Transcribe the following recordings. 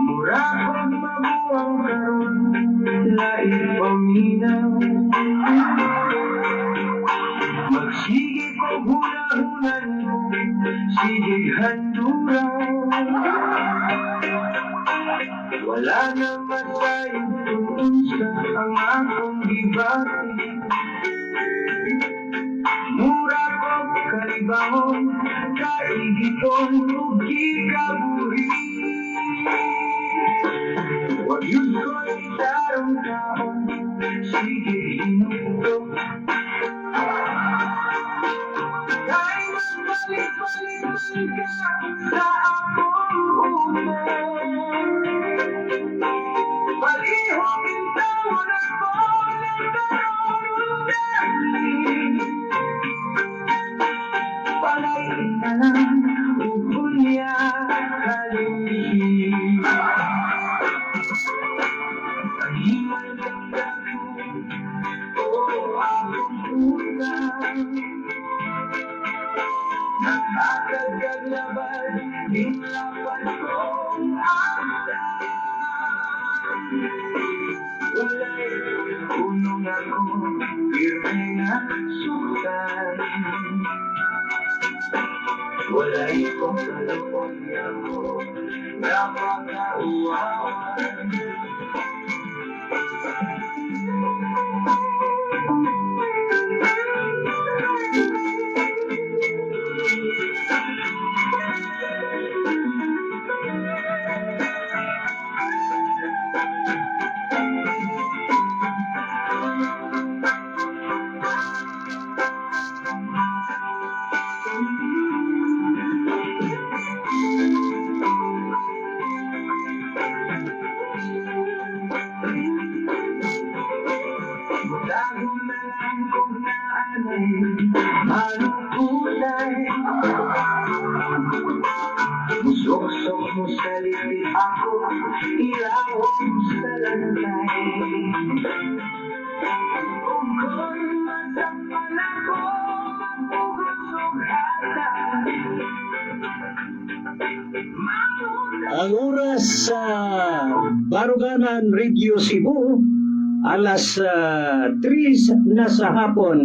Mura kong mabuang karon, lain paminaw. Magsige ko hula-hulan, sige handuraw. Wala naman tayong tunsa ang akong gibati. Mura ko kalibahon, kaigiton ug gikabuhi. Huwag yun ko'y itarong taon, sige hinugtong. Kahit magbalik-balik ka sa akong ulo, palihog intawon ako ng karoon dahil palain na lang upunya kalimhin. Ang himan ng gabi, o akong utang, nakakagaglaban, himlapan kong asang. Wala'y unong ako, pirme nga sultan. Wala'y kong kalapon ako, napakauawan. Mutago na lang kung naanay, anong kulay. Musok-sok mo sa lipi ako, ilawom sa lantay. Kung ko'y masakpan ako, mapugusog hata. Ang oras sa Baruganan Radio Cebu, alas 3 na sa hapon.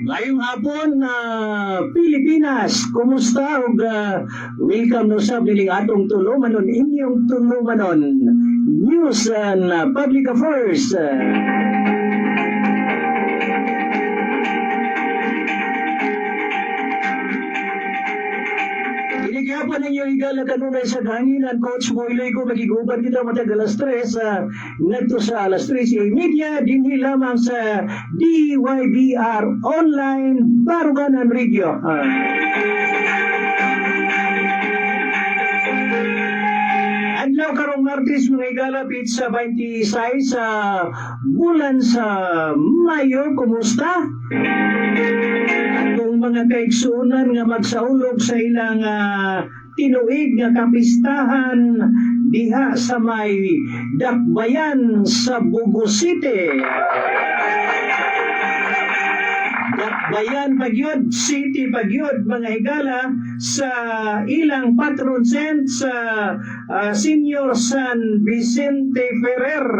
Ngayong hapon na Pilipinas, kumusta? Ug welcome no sa biling atong tulumanon, inyong tulumanon News and Public Affairs. Inigyapan ninyo igala kanunay sa ganginan, Coach Moiloy ko, magiguban kita matag alas 3 ngadto sa alas 3 media, dinhi lamang sa DYBR Online Baruganan Radio. Adlaw karong Martes mga igala, pizza 26 sa bulan sa Mayo, kumusta? Atong mga kaigsunan nga magsaulog sa ilang tinuig nga kapistahan diha sa may Dakbayan sa Bugo City. Dakbayan Bagyod City, Bagyod mga higala, sa ilang patron saint sa Senior San Vicente Ferrer.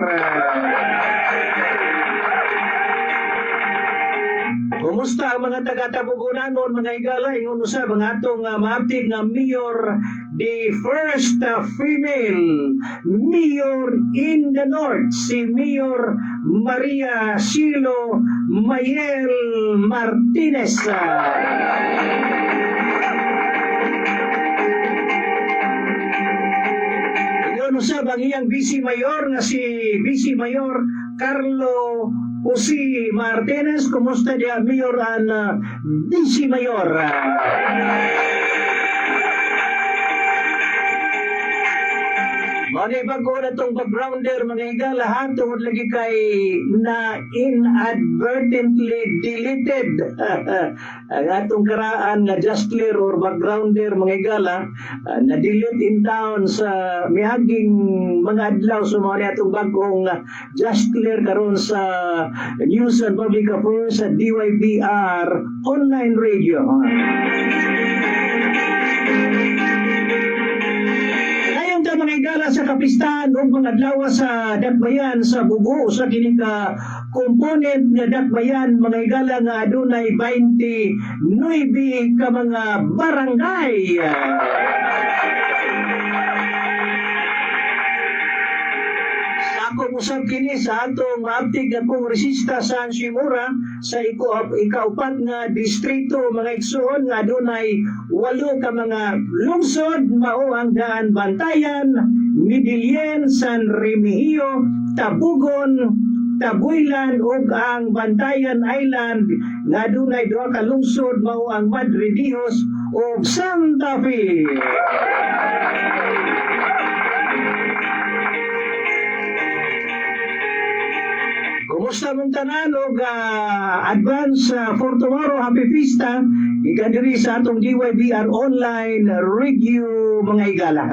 Kumusta ang mga taga-Tabugunanon mga higala? Ingon sa mga atong maaptig nga mayor, the first female mayor in the north, si Mayor Maria Silo Mayel Martinez. ang iyang Vice Mayor nga si Vice Mayor Carlo Jose Martinez. Kumusta dia Mayor and Vice Mayor? Mga bago na itong backgrounder, mga lahat tungod lagi kay na inadvertently deleted ang atong karaan nga justler or backgrounder, mga igala, na-delete in town sa mihaging mga adlaw sa mga atong bagong justler karon sa News and Public Affairs sa DYBR online radio. Mga igala sa kapistahan o mga adlaw sa dakbayan sa bugo sa kining component nga dakbayan, mga igala nga adunay 29 ka mga barangay. Ako usab kini sa atong maabtig nga kongresista sa Ansimura sa ikaupat nga distrito, mga igsoon nga adunay 8 ka mga lungsod, mao ang Daan Bantayan, Midilien, San Remigio, Tabugon, Tabuilan ug ang Bantayan Island nga adunay 2 ka lungsod, mao ang Madre Dios ug Santa Fe. Kumusta mong tanan o advance for tomorrow, happy Fiesta, ikadiri sa atong DYBR online review, mga igala.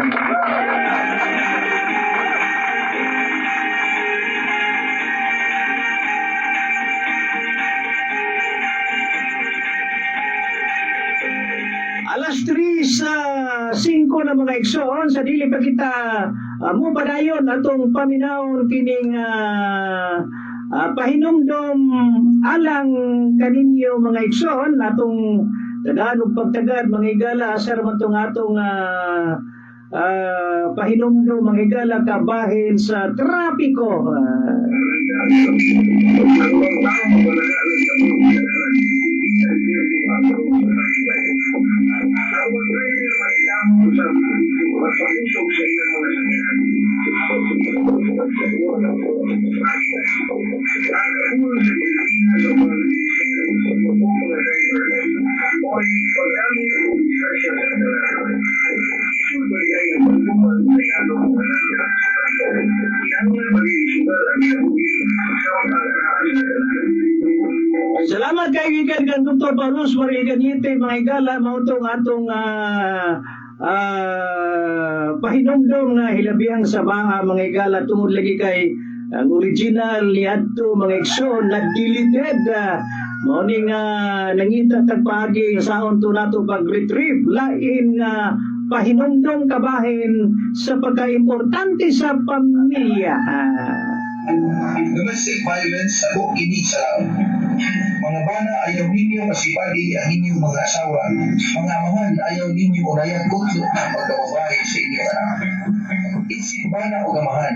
Alas 3 sa 5 na mga igsoon, sa dili pa kita mo padayon atong paminawon kining pahinumdom alang kaninyo mga igsoon, atong tagaan ug pagtagad, mga igala, asar man tong atong pahinumdom, mga igala, kabahin sa trapiko. Salamat kay gikan kang Dr. Paulus Mariganyete, mga igala, mautong atong pahinumdom nga hilabihang sa baha, mga igala, tungod lagi kay ang original ni adto mga igsoon nag-deleted. Mao ni nga nangita tagpaagi sa unto nato pag-retrieve lain nga pahinumdom kabahin sa pagkaimportante sa pamilya. Domestic violence ako kini sa mga bana ayaw ninyo masipagi ang inyong mga asawa. Mga amahan ayaw ninyo unayan kutlo ang pagkababae sa inyong anak. Isip bana o amahan,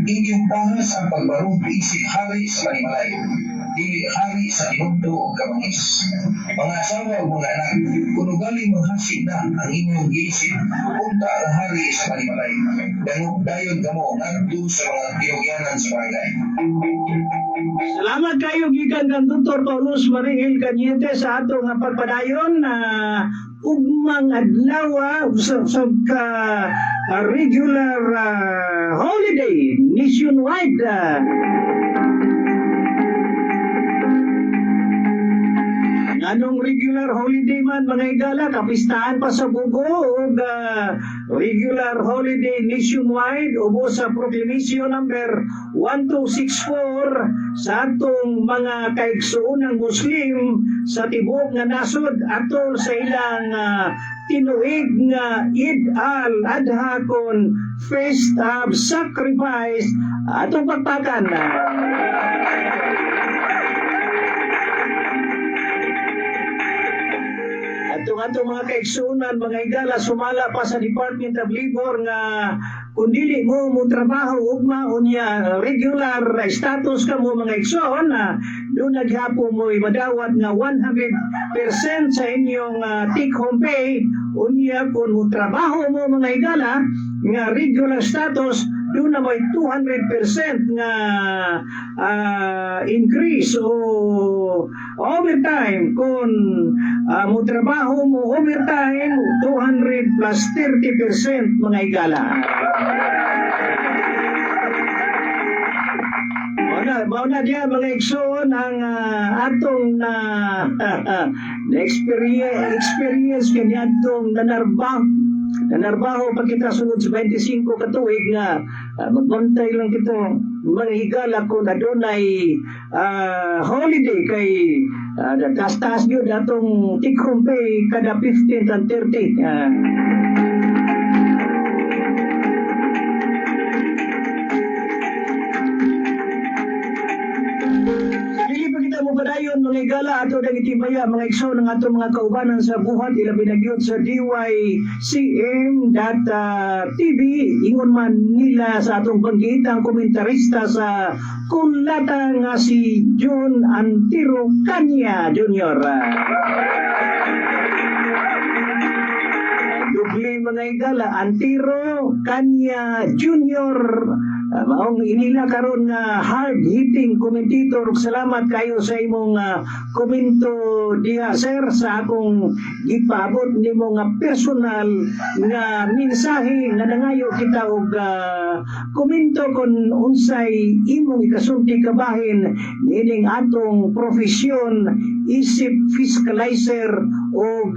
inyong tahas ang pagbarong isip hari sa manimalay, dili hari sa tinugto o kamangis. Mga asawa o mga anak, kung ugali manghasig na ang inyong giisip, punta ang hari sa manimalay. Dayon kamo ngadto sa mga tiyogyanan sa barangay. Salamat kayo gikan kang Dr. Paulus Marihil Cañete sa atong pagpadayon na ugmang adlaw sa regular holiday nationwide. Anong regular holiday man, mga igala, kapistahan pa sa bugo o regular holiday nationwide ubo sa Proclamation number 1264 sa atong mga kaigsuunang Muslim sa tibuok nga nasod atol sa ilang tinuig nga Eid al-Adha kon Feast of Sacrifice atong pagpakan. Atong mga kaigsunan, mga igala, sumala pa sa Department of Labor nga kung dili mo trabaho ugma unya regular status ka mo mga igsoon, doon naghapo mo madawat nga 100% sa inyong take home pay unya kung mo trabaho mo mga igala nga regular status doon na may 200% nga increase o overtime kung mo trabaho mo overtime 200 plus 30% mga higala. Mauna diya mga igsoon ang atong na experience kanyadtong nanarbaho pag kita sunod sa 25 katuig nga magbantay lang kito mga higala kung adunay holiday kay taas-taas yun atong take-home pay kada 15th and 30th. Padayon mga higala ato nang itibaya mga igsoon ng ato mga kaubanan sa buhat ilabi na gyud sa DYCM.TV ingon man nila sa atong banggitang komentarista sa kunlata nga si John Antiro Kanya Jr. Dubli mga higala Antiro Kanya Jr. Maong inila karon nga hard-hitting commentator. Salamat kayo sa imong komento diha sir sa akong gipabot nimo nga personal nga mensahe nga nangayo kita og komento kon unsay imong ikasulti kabahin nining atong profesyon isip fiscalizer og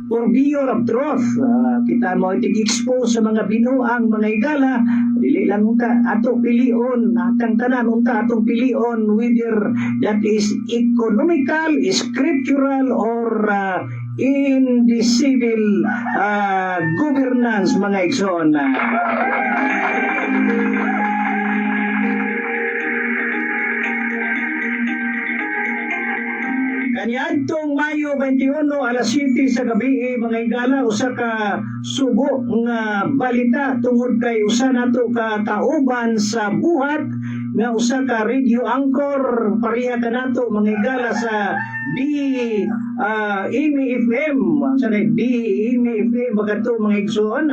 purveyor of truth. Kita mo itig-expose sa mga binuang mga higala dili lang unta ato pilion atang tanan unta atong pilion whether that is economical, scriptural or in the civil governance mga igsoon. Kaniadtong Mayo 21 alas 7 sa gabi mga higala usa ka sugo nga balita tungod kay usa nato ka kauban sa buhat nga usa ka radio anchor pareha kanato mga higala sa DMFM sa DMFM bagato mga igsoon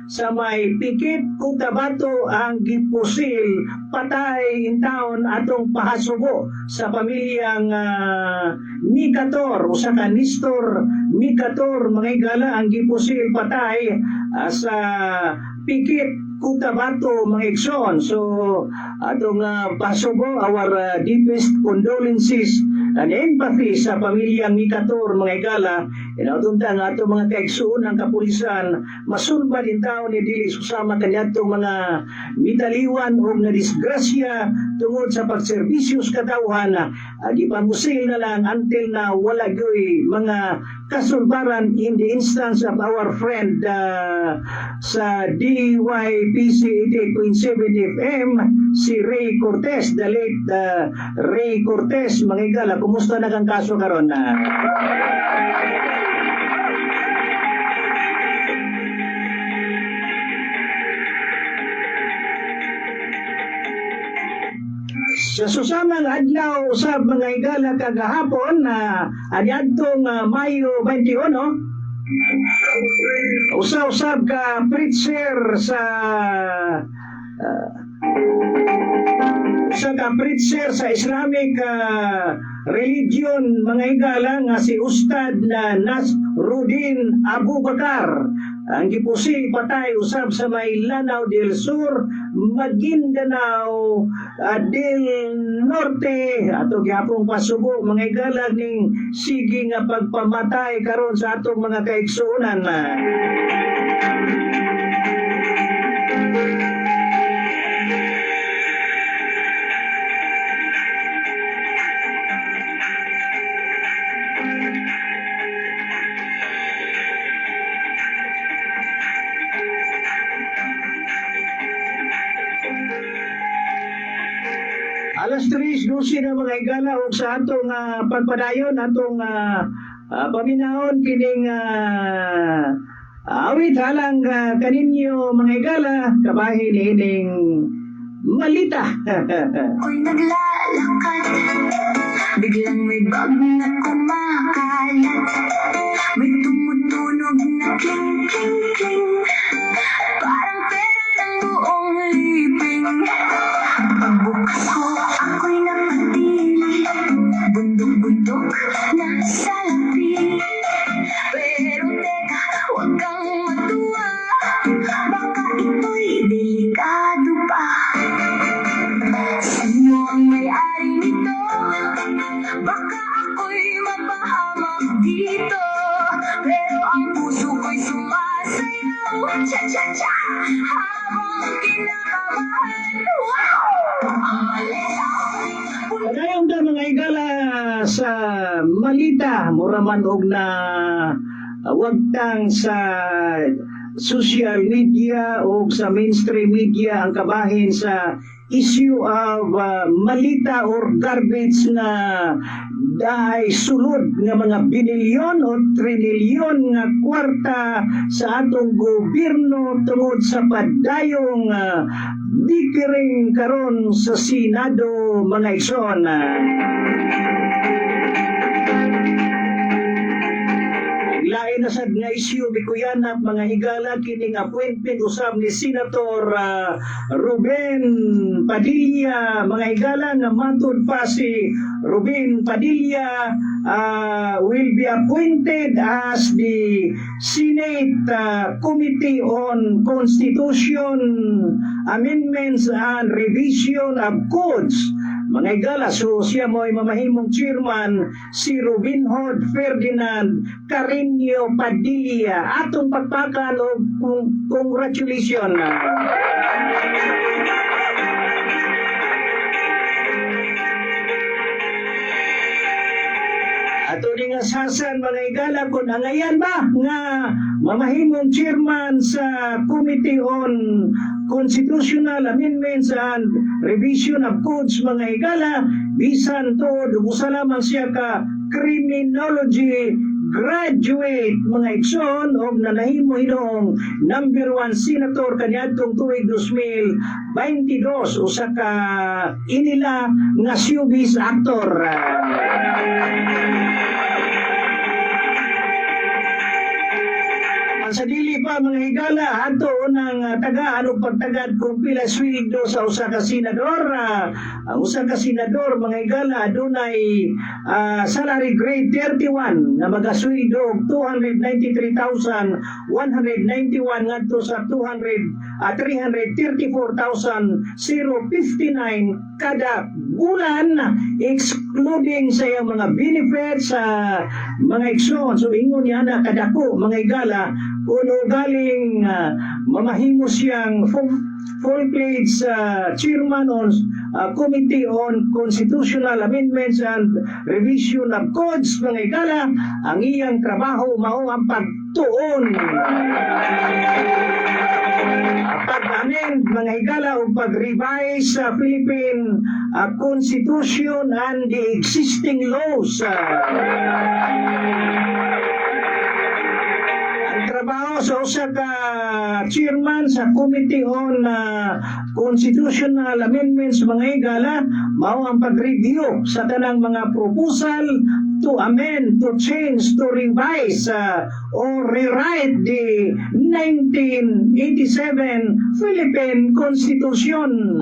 sa may Pikit Cotabato ang gipusil patay in town atong pahasugo sa pamilyang Mikator usa ka Nestor Mikator mga higala ang gipusil patay sa Pikit Cotabato mga igsoon. So atong pahasugo our deepest condolences and empathy sa pamilyang Mikator mga higala. Inautunta nga atong mga kaigsoon ng kapulisan masulba din taon ni dili susama kaniadtong mga mitaliwan o nga disgrasya tungod sa pagserbisyos katawhan gipamusil na lang until na wala gyoy mga kasulbaran in the instance of our friend sa DYPC 88.7 FM si Ray Cortez, the late Ray Cortez mga higala. Kumusta na kang kaso karon na? Sa susamang adlaw usab mga higala kagahapon adtong Mayo 21 usab ka preacher sa Islamic religion mga higala nga si Ustad na Nasruddin Abu Bakar ang gipusil patay usab sa may Lanao del Sur, Maguindanao del Norte ato gyapong pasubo mga higala ning sige nga pagpamatay karon sa atong mga kaigsuonan alas 3:12 na mga higala ug sa atong pagpadayon atong paminahon kining awit halang kaninyo mga higala kabahin ining malita. Ako'y naglalakad, biglang may bag na kumakalat, may tumutunog na kling kling kling. pero ang puso ko'y sumasayaw. Cha-cha-cha, habang kinakabahan. Wow! Ang maleta. Kadayon ta mga igala sa malita muraman og na wagtang sa social media o sa mainstream media ang kabahin sa issue of malita or garbage na dahil sulod nga mga binilyon o trilyon nga kwarta sa atong gobyerno tungod sa padayong bikiring karon sa Senado mga igsoon. Lain na sad nga issue bikuyanap mga higala kining appointment usab ni Senator Ruben Padilla mga higala nga matud pa si Ruben Padilla will be appointed as the Senate Committee on Constitution Amendments and Revision of Codes. Mga igala, so siya mo'y mamahimong chairman si Robinhood Ferdinand Carreño Padilla. Atong pagpakan o congratulations. Ato ni nga sasan mga igala kung angayan ba nga mamahimong chairman sa Committee on Constitutional Amendments and Revision of Codes mga igala bisan to usa lamang siya ka criminology graduate mga igsoon o nanahimo hinong number 1 senator kaniadtong tuig 2022 usa ka inila nga showbiz actor. Sa dili pa mga higala ato unang tagaan o pagtagad kung pila sweldo sa usa ka senador. Ang usa ka senador mga higala adunay salary grade 31 na magasweldo og 293,191 ngadto sa 334,059 kada bulan excluding sa iyang mga benefits sa mga igsoon. So ingon niya na kadako mga higala kuno galing mamahimo siyang full-pledged chairman on Committee on Constitutional Amendments and Revision of Codes mga igala, ang iyang trabaho mao ang pagtuon pag-amend mga higala o pag-revise sa Philippine Constitution and the existing laws. Trabaho sa usa ka chairman sa Committee on Constitutional Amendments mga higala mao ang pag-review sa tanang mga proposal to amend, to change, to revise or rewrite the 1987 Philippine Constitution.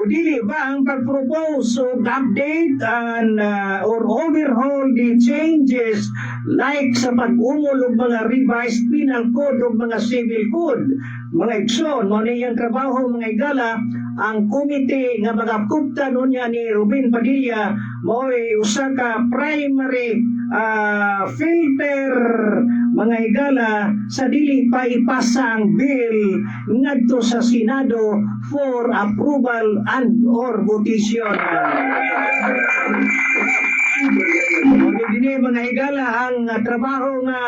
Dili ba ang pag-propose of update and or overhaul the changes like sa pag-umol og mga revised penal code o mga civil code mga igsoon mo niyang trabaho mga igala ang komite nga magakupta nunya ni Ruben Padilla mo'y usa ka primary filter mga higala sa dili pa ipasa ang bill ngadto sa Senado for approval and or votation. Dini mga higala ang trabaho nga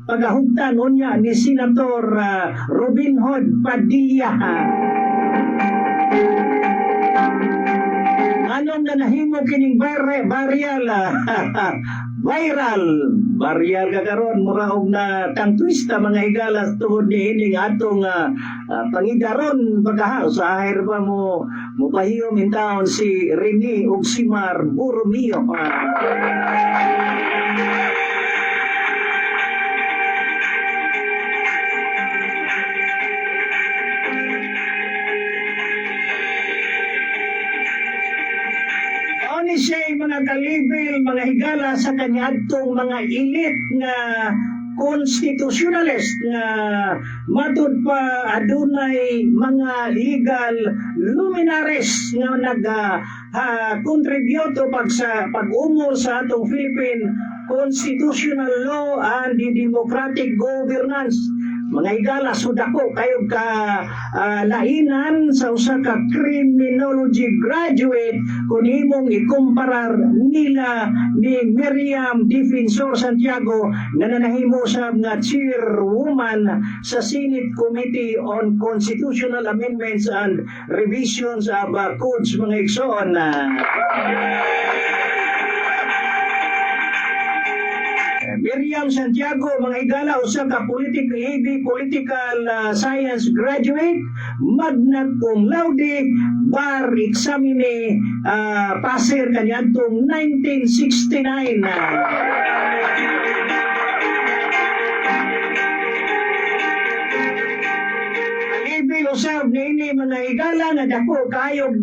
pagahugtan unya ni Senator Robinhood Padilla. Anong nanahimo kining viral viral kakaron mura og na tang twista mga higala tungod ni ining atong pangidaron pagkaha sa ahir pa mo pahiyom in town si Rene ug si Mar Borromeo. Siya mga kalibel, mga higala sa kanyadtong mga elite nga constitutionalist nga matud pa adunay mga legal luminaries nga contribute sa pag-umol sa atong Philippine constitutional law and the democratic governance. Mga higala, sudako kayo ka lainan sa usa ka criminology graduate kung imong ikumparar nila ni Miriam Defensor Santiago na nanahimo sa nga chairwoman sa Senate Committee on Constitutional Amendments and Revisions of Codes, mga igsoon. Miriam Santiago, mga higala, usa ka political science graduate, magna cum laude, bar examine, passer kanyadtong 1969. Usab nini mga higala nga dako kayog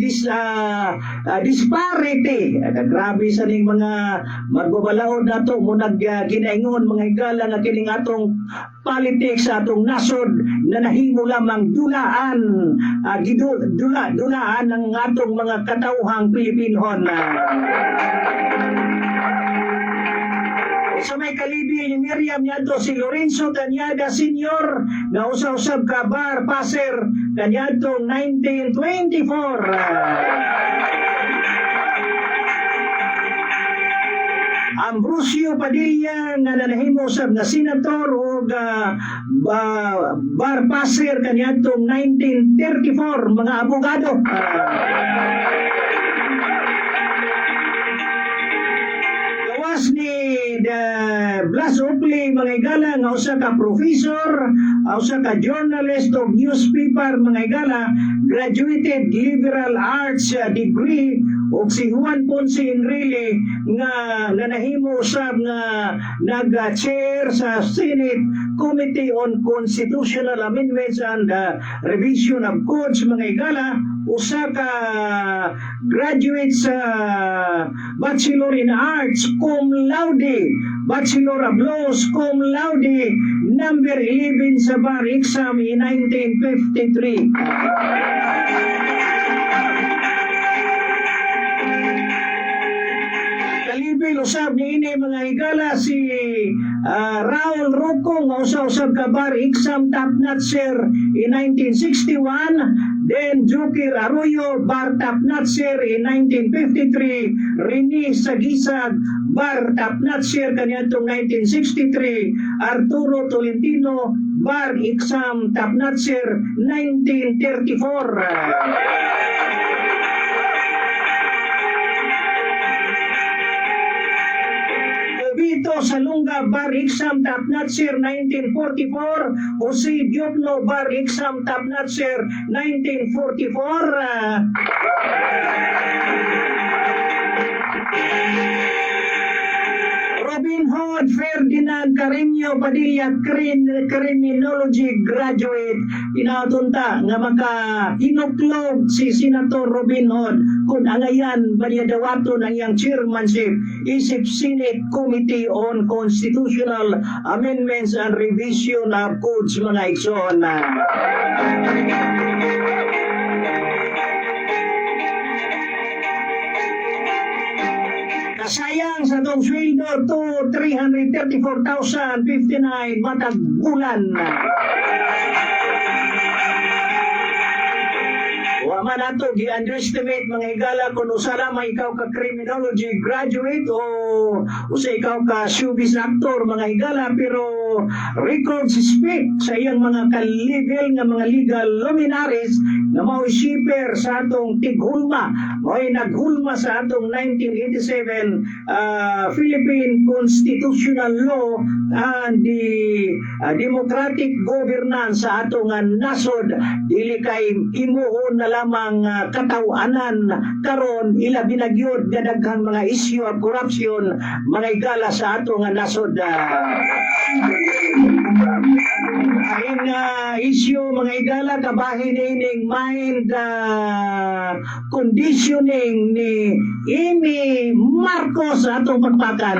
disparity. Grabe sa ning mga magbabalaod nato mo ginaingon mga higala nga kining atong politics sa atong nasod na nahimo lamang dulaan dulaan ng atong mga katauhang Pilipinon. Sa may kalibil ni Miriam niyato si Lorenzo Cañada Sr. na usa-usab ka bar passer kanyadtong 1924. Ambrosio Padilla nga nanahimo usab na senator o bar passer kanyadtong 1934, mga abogado. Ni Blas Oakley, mga higala, nga usa ka professor, usa ka journalist of newspaper, mga higala, graduated liberal arts degree, o si Juan Ponce Enrile nga nanahimo usab nga nag-chair sa Senate Committee on Constitutional Amendments and Revision of Codes, mga higala, usa ka graduate sa Bachelor in Arts cum laude, Bachelor of Laws cum laude, number 11 sa bar exam in 1953. Kalibil usab ni ini mga higala si Raul Rocco nga usab ka bar exam top notcher in 1961. Then Jukir Arroyo, bar top notcher in 1953. Rene Sagisag, bar top notcher kaniadtong 1963. Arturo Tolentino, bar exam top notcher 1934. Vito Salunga, bar exam top notcher 1944. Jose Diopno, bar exam top notcher 1944. Robin Hood Ferdinand Carreño Padilla, criminology graduate. Inatunta nga maka-inuklog si Senator Robin Hood kung angayan banyadawato ng iyang chairmanship isip Senate Committee on Constitutional Amendments and Revision of Codes, mga igsoon. Kasayang sa itong sweldo to 334,059 matag bulan. Waman nato gi-underestimate mga higala kung usala may ikaw ka criminology graduate o usa ikaw ka showbiz actor, mga higala, pero records speak sa iyang mga ka-level nga mga legal luminaries na mao'y shipper sa atong tighulma, mao'y naghulma sa atong 1987 Philippine Constitutional Law and the Democratic Governance sa atong nasod. Dili kay imuon na lamang katawanan karon ila binagyod nga daghang mga issue of corruption, mga higala, sa atong nasod. Ang issue, mga higala, kabahin ining mind conditioning ni Amy Marcos sa atong pagpakan.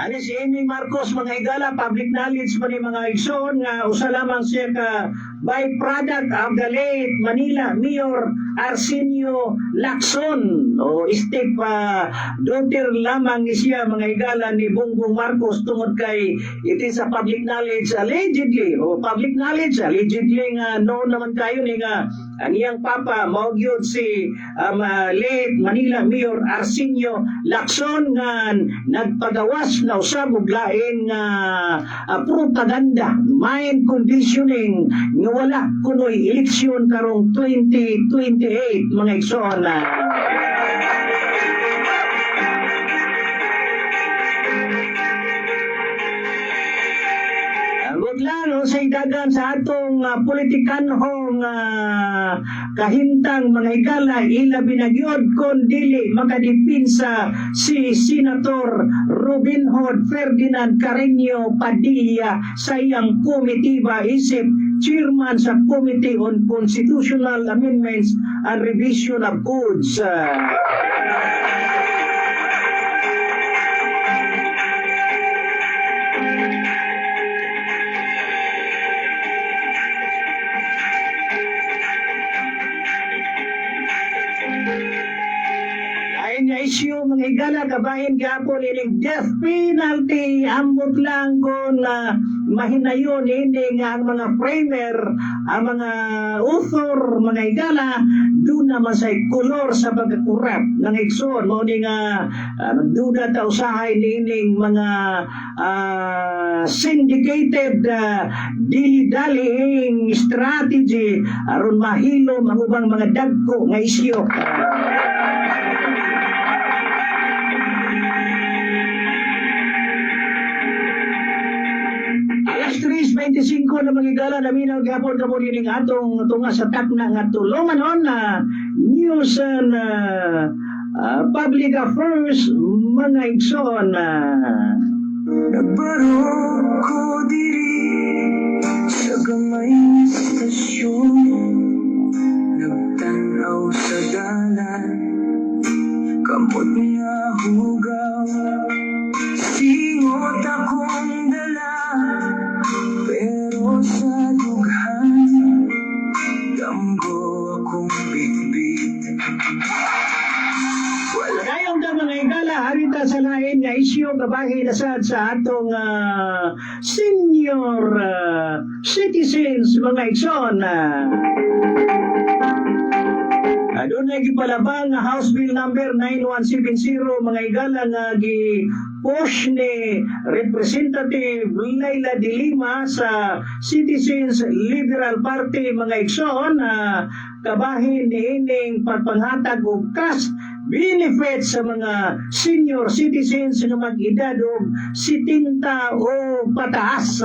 Ani si Amy Marcos mga higala, public knowledge pa ni mga igsoon nga usa lamang siya ka byproduct of the late Manila Mayor Arsenio Lacson o step daughter lamang ni siya mga higala ni Bongbong Marcos tungod kay it is a public knowledge allegedly nga noon naman kayo ni nga ang iyang papa mao gyud si late Manila Mayor Arsenio Lacson nga nagpagawas na usab og lain nga propaganda, mind conditioning nga wala kunoy eleksyon karong 2028 mga igsoon na. Lang sa idagan sa atong politikanhong kahintang mga higala ila binagyod kon dili makadipinsa si Senator Robin Hood Ferdinand Carreño Padilla sa iyang komitiba isip chairman sa Committee on Constitutional Amendments and Revision of Codes. Issue mga higala kabahin gapon ining death penalty ambot lang kon mahinayon ini nga ang mga framer ang mga author mga higala doon naman sa kolor sa pagkakurap ng igsoon mo ni nga nagduda ta usahay nining mga syndicated dili-daling strategy aron mahilom ang ubang mga dagko nga isyu. Alas 3:25 na magigala naminaw gapon kamo dining atong tunga sa takna nga tulunganon na news and public affairs mga igsoon. Nagbarog ko diri sa gamay istasyon, nagtanaw sa dalan, kamot nga hugaw, singot akong dala, pero sa dughan, damgo akong bitbit. Dayong da mga higala, harita sa lain nga isyu kabahin nasad sa atong senior citizens mga igsoon. Doon na gipalabang nga House Bill number 9170 mga higala nga gi-push ni Representative Laila de Lima sa Citizens Liberal Party mga igsoon kabahin ni ining pagpanghatag og cash benefits sa mga senior citizens nga mag-edad og 70 o pataas.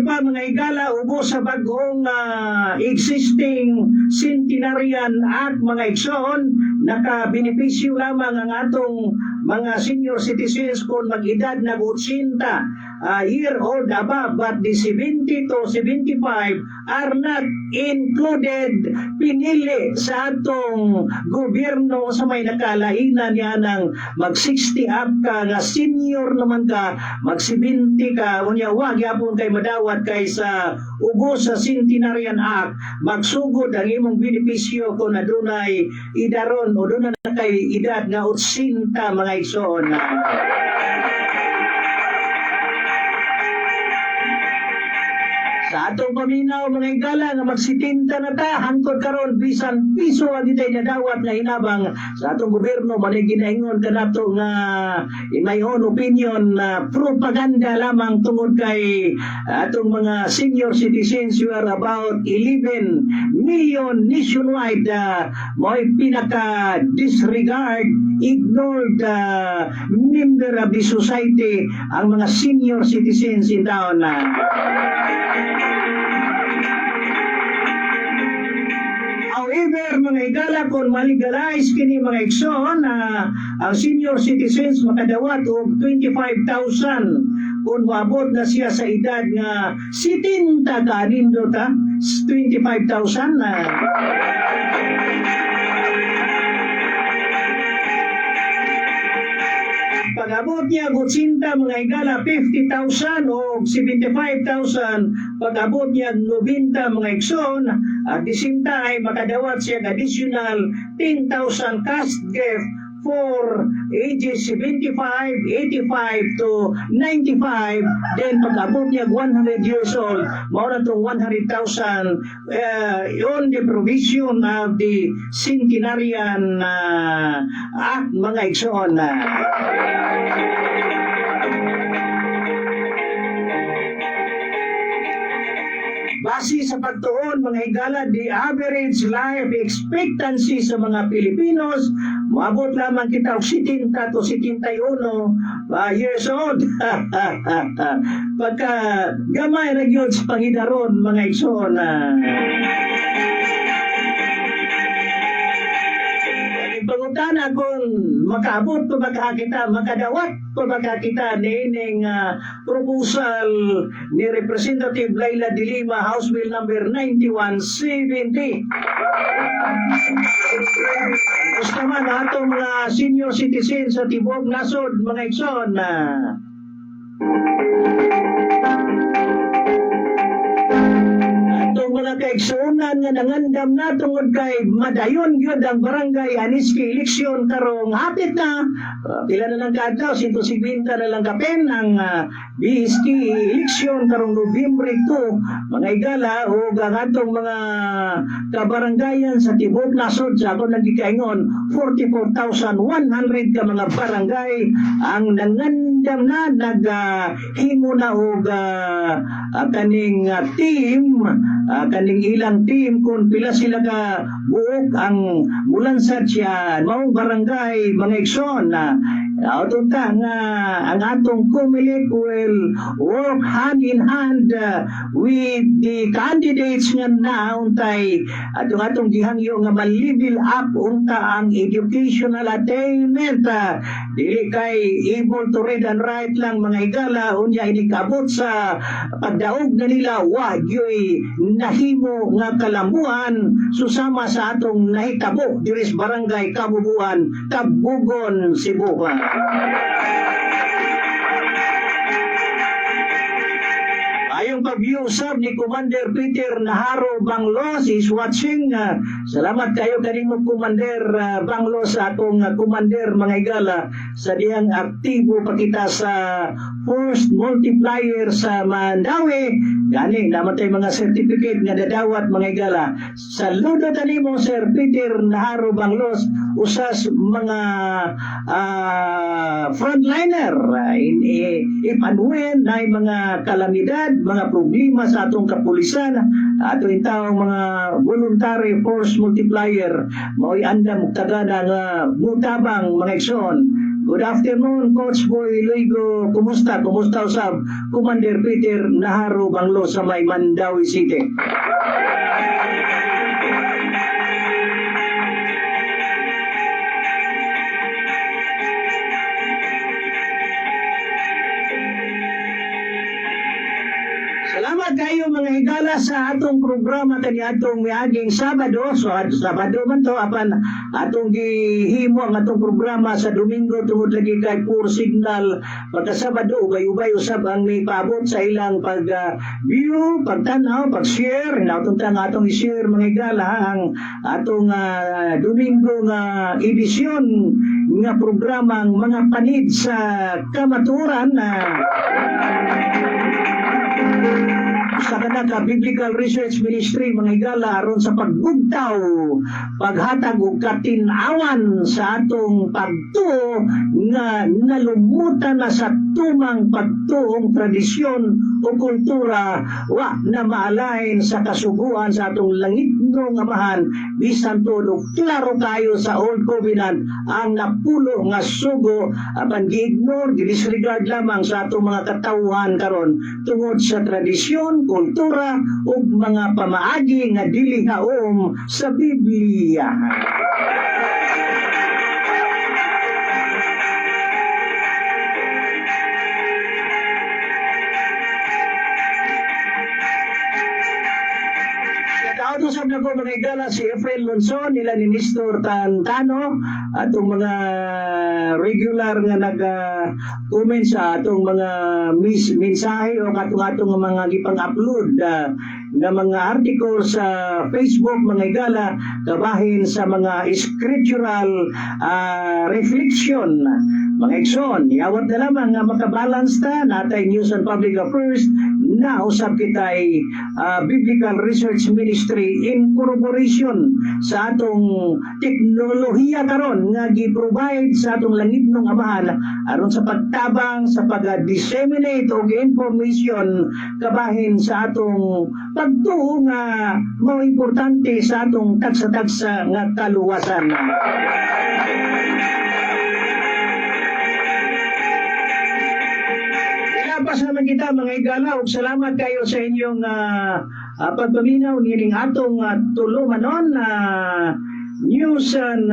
Pa mga higala ubos sa bagong existing Centenarian Act mga igsoon nakabenepisyo lamang ang atong mga senior citizens kung mag-edad na 80 year old above but the 70 to 75 are not included pinili sa atong gobyerno sa may nakalainan niya ng mag 60 up ka nga senior naman ka mag 70 ka unya wag yapon kay madawat kay sa ubos sa Centenarian Act magsugod ang imong benepisyo kung adunay idaron o doon na kay edad nga 80 mga igsoon. Sa atong paminaw mga higala nga magsitinta na ta hangtod karon bisan piso ang ditay nadawat nga hinabang sa atong gobyerno manay ginaingon kanato nga in my own opinion propaganda lamang tungod kay atong mga senior citizens who are about 11 million nationwide mo'y pinaka disregard ignored member of the society ang mga senior citizens in town. However, mga higala, kung maligalize kini mga igsoon ang senior citizens makadawat og 25,000 kung maabot na siya sa edad nga 70 ka nindot 25,000 Pag-abot niya, 80 mga higala, 50,000 o 75,000. Pag-abot niya, 90 mga igsoon. At the same time, makadawat siya additional 10,000 cash gift for ages 75, 85 to 95. Then pag-abot niya 100 years old, mauna itong 100,000 on the provision of the Centenarian Act, mga igsoon. Base sa pagtuon, mga higala, the average life expectancy sa mga Pilipinos, maabot lamang kita og 70 to 71 years old. Pagka gamay ra gyud sa Panginoon, mga igsoon. Pangutana kung makaabot pa ba kita, makadawat pa ba kita niining proposal ni Representative Laila de Lima, House Bill number 9170. Gusto man atong mga senior citizens sa Tibok Nasod, mga igsoon. Atong mga kaigsuunan nga nangandam na tungod kay madayon gyud ang barangay Aniski eleksyon karong hapit na. Pila na lang kaadlaw, 150 na lang kapen ang BSK eleksyon karong Nobyembre 2. Mga higala o ang atong mga kabarangayan sa Tibok Nasod sa ako nagikaingon 44,100 ka mga barangay ang nangandam na naghimo na og kaning team, kaning ilang team kung pila sila ka buok ang mulansad siya maong barangay mga igsoon. Autunta nga ang atong Comelec will work hand in hand with the candidates nga nauntay atong gihangyo nga ma-level up unta ang educational attainment. Dili kay able to read and write lang mga higala, unya inikabot sa pagdaog na nila wagyoy nahimo nga kalambuan susama sa atong nahitabo diri sa barangay Kabubuan, Kabugon, Cebu. Ayong pag-usap ni Commander Peter Naharo Banglos is watching. Salamat kayo kanimo Commander Banglos sa atong Commander mga higala sa diyang aktibo pa kita sa Force Multiplier sa Mandawi. Gani naman tayo mga certificate nga dadawat mga higala. Saludo tanimo Sir Peter Naharo Banglos, usas mga frontliner ipanuwen na mga kalamidad, mga problema sa atong kapulisan, ato intawong mga voluntary force multiplier, mao'y andam tagana nga mutabang mga igsoon. Good afternoon, Coach Boy Luigo. Kumusta? Kumusta usab? Commander Peter Naharo Banglos sa may Mandawi City. Salamat kayo mga higala sa atong programa kani atong miaging Sabado. So Sabado man to apan atong gihimo ang atong programa sa Domingo tungod lagi kay poor signal. Pagka Sabado ubay-ubay usab ang may paabot sa ilang pag-view, pagtanaw, pag-share. Nautong atong i-share mga higala ang atong Domingo nga edisyon nga programang mga panid sa kamaturan sa kanaka Biblical Research Ministry mga higala aron sa pagbugtaw, paghatag og katinawan sa atong pagtuo nga nalumutan na sa tumang pagtuong tradisyon o kultura wa na maalain sa kasuguan sa atong langitnong amahan bisan todo klaro kayo sa Old Covenant ang napulo nga sugo apan gi-ignore, disregard lamang sa atong mga katawhan karon tungod sa tradisyon, kultura ug mga pamaagi nga dili haom sa Biblia. Usap na ko mga higala si Efrain Lonson, nila ni Nestor Tantano, atong mga regular nga nag-comment sa atong mga mensahe o atong mga gipang-upload nga mga article sa Facebook mga igala kabahin sa mga scriptural reflection mga igsoon. Yawat na lamang nga makabalance ta natay news and public affairs na usab kitay Biblical Research Ministry in corroboration sa atong teknolohiya karon nga gi-provide sa atong langitnong amahan aron sa pagtabang sa pag-disseminate og information kabahin sa atong pagtuo nga mao importante sa atong tagsa-tagsa nga kaluwasan. Ilapas naman kita mga igala ug salamat kayo sa inyong pagpaminaw nining atong tulumanon news and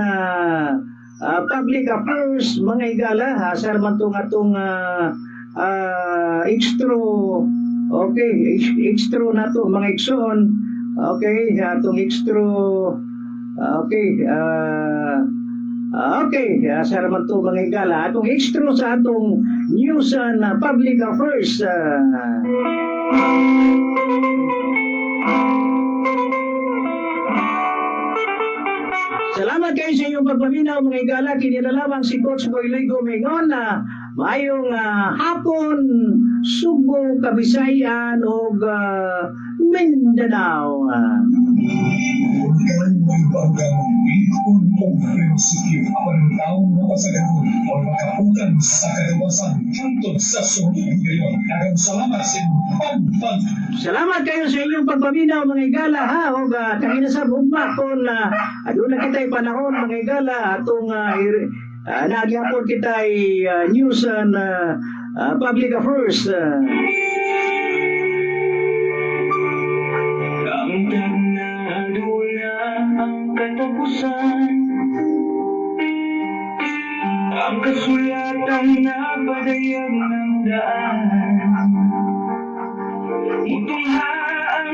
public affairs mga igala sa man tong atong extra extra na to mga igsoon atong extra sa man to mga igala atong extra sa atong news and public affairs Salamat kayo sa inyong pagpaminaw mga igala. Kinilalamang si Coach Boyloy Gomengon na mayong hapon, Subo, Kabisayan o Mindanao. Kailan may banggang ikon o prinsipyo ang taong napasagaron o makaputan sa kagawasan hantod sa sunod ngayon. Dagang salamat sa inyong Salamat kayo sa inyong pagpaminaw mga igala ha o kahina sa bugma kung aduna kita'y panahon mga igala atong nagyapon kita'y news and public affairs. Kamtang na aduna ang katapusan, ang kasulatan na padayag ng daan. Itong